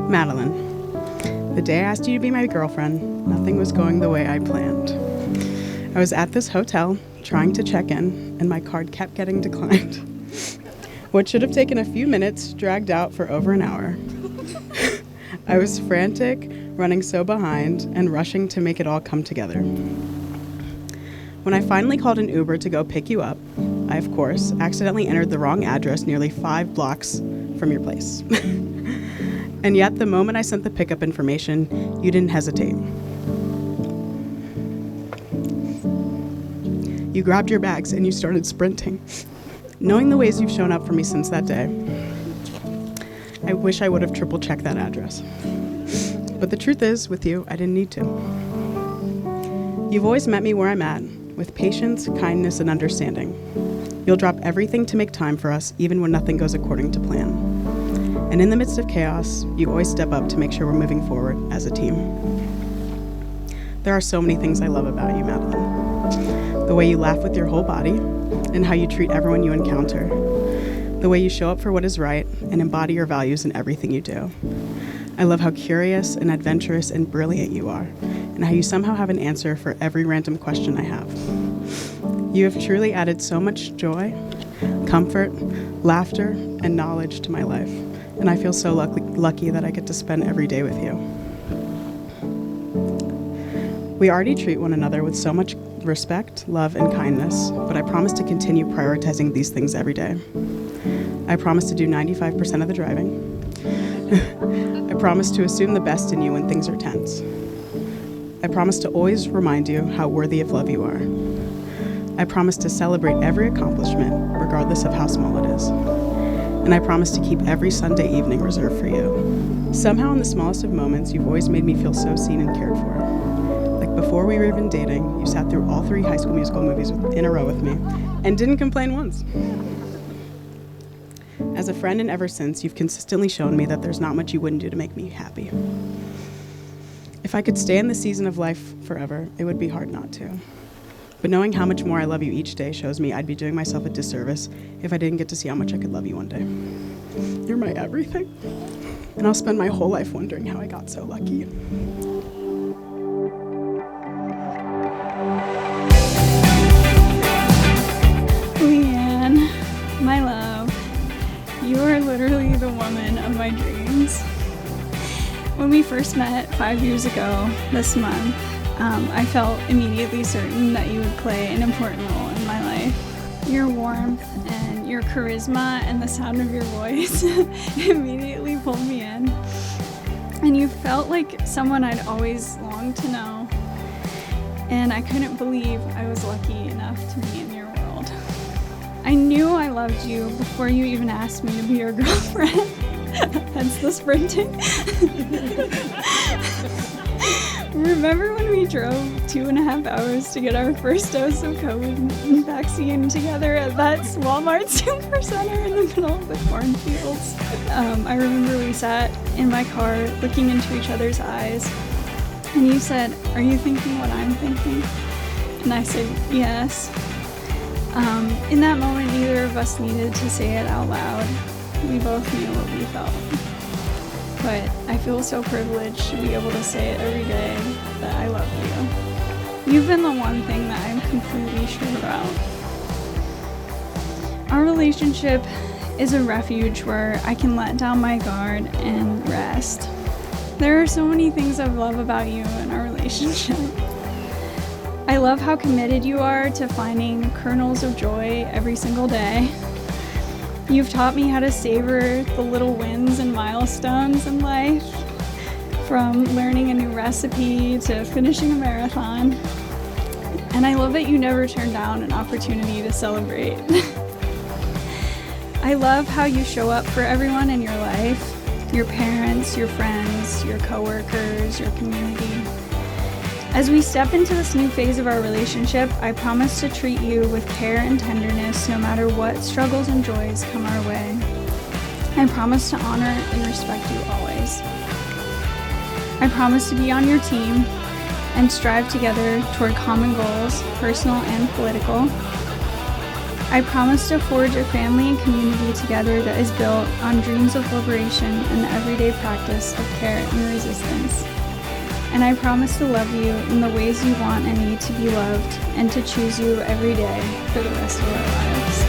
Madeleine, the day I asked you to be my girlfriend, nothing was going the way I planned. I was at this hotel trying to check in, and my card kept getting declined. What should have taken a few minutes dragged out for over an hour. I was frantic, running so behind, and rushing to make it all come together. When I finally called an Uber to go pick you up, I, of course, accidentally entered the wrong address nearly 5 blocks from your place. And yet, the moment I sent the pickup information, you didn't hesitate. You grabbed your bags and you started sprinting. Knowing the ways you've shown up for me since that day, I wish I would have triple-checked that address. But the truth is, with you, I didn't need to. You've always met me where I'm at, with patience, kindness, and understanding. You'll drop everything to make time for us, even when nothing goes according to plan. And in the midst of chaos, you always step up to make sure we're moving forward as a team. There are so many things I love about you, Madeleine. The way you laugh with your whole body, and how you treat everyone you encounter. The way you show up for what is right, and embody your values in everything you do. I love how curious and adventurous and brilliant you are, and how you somehow have an answer for every random question I have. You have truly added so much joy, comfort, laughter, and knowledge to my life, and I feel so lucky that I get to spend every day with you. We already treat one another with so much respect, love, and kindness, but I promise to continue prioritizing these things every day. I promise to do 95% of the driving. I promise to assume the best in you when things are tense. I promise to always remind you how worthy of love you are. I promise to celebrate every accomplishment, regardless of how small it is. And I promise to keep every Sunday evening reserved for you. Somehow in the smallest of moments, you've always made me feel so seen and cared for. Like before we were even dating, you sat through all 3 High School Musical movies in a row with me and didn't complain once. As a friend and ever since, you've consistently shown me that there's not much you wouldn't do to make me happy. If I could stay in this season of life forever, it would be hard not to. But knowing how much more I love you each day shows me I'd be doing myself a disservice if I didn't get to see how much I could love you one day. You're my everything, and I'll spend my whole life wondering how I got so lucky. Leanne, my love, you are literally the woman of my dreams. When we first met 5 years ago this month, I felt immediately certain that you would play an important role in my life. Your warmth and your charisma and the sound of your voice immediately pulled me in. And you felt like someone I'd always longed to know. And I couldn't believe I was lucky enough to be in your world. I knew I loved you before you even asked me to be your girlfriend. Hence the sprinting. Remember when we drove 2.5 hours to get our first dose of COVID vaccine together at that Walmart Supercenter in the middle of the cornfields? I remember we sat in my car looking into each other's eyes, and you said, "Are you thinking what I'm thinking?" And I said, "Yes." In that moment, neither of us needed to say it out loud. We both knew what we felt. But I feel so privileged to be able to say it every day that I love you. You've been the one thing that I'm completely sure about. Our relationship is a refuge where I can let down my guard and rest. There are so many things I love about you in our relationship. I love how committed you are to finding kernels of joy every single day. You've taught me how to savor the little wins and milestones in life, from learning a new recipe to finishing a marathon. And I love that you never turn down an opportunity to celebrate. I love how you show up for everyone in your life, your parents, your friends, your coworkers, your community. As we step into this new phase of our relationship, I promise to treat you with care and tenderness no matter what struggles and joys come our way. I promise to honor and respect you always. I promise to be on your team and strive together toward common goals, personal and political. I promise to forge a family and community together that is built on dreams of liberation and the everyday practice of care and resistance. And I promise to love you in the ways you want and need to be loved, and to choose you every day for the rest of our lives.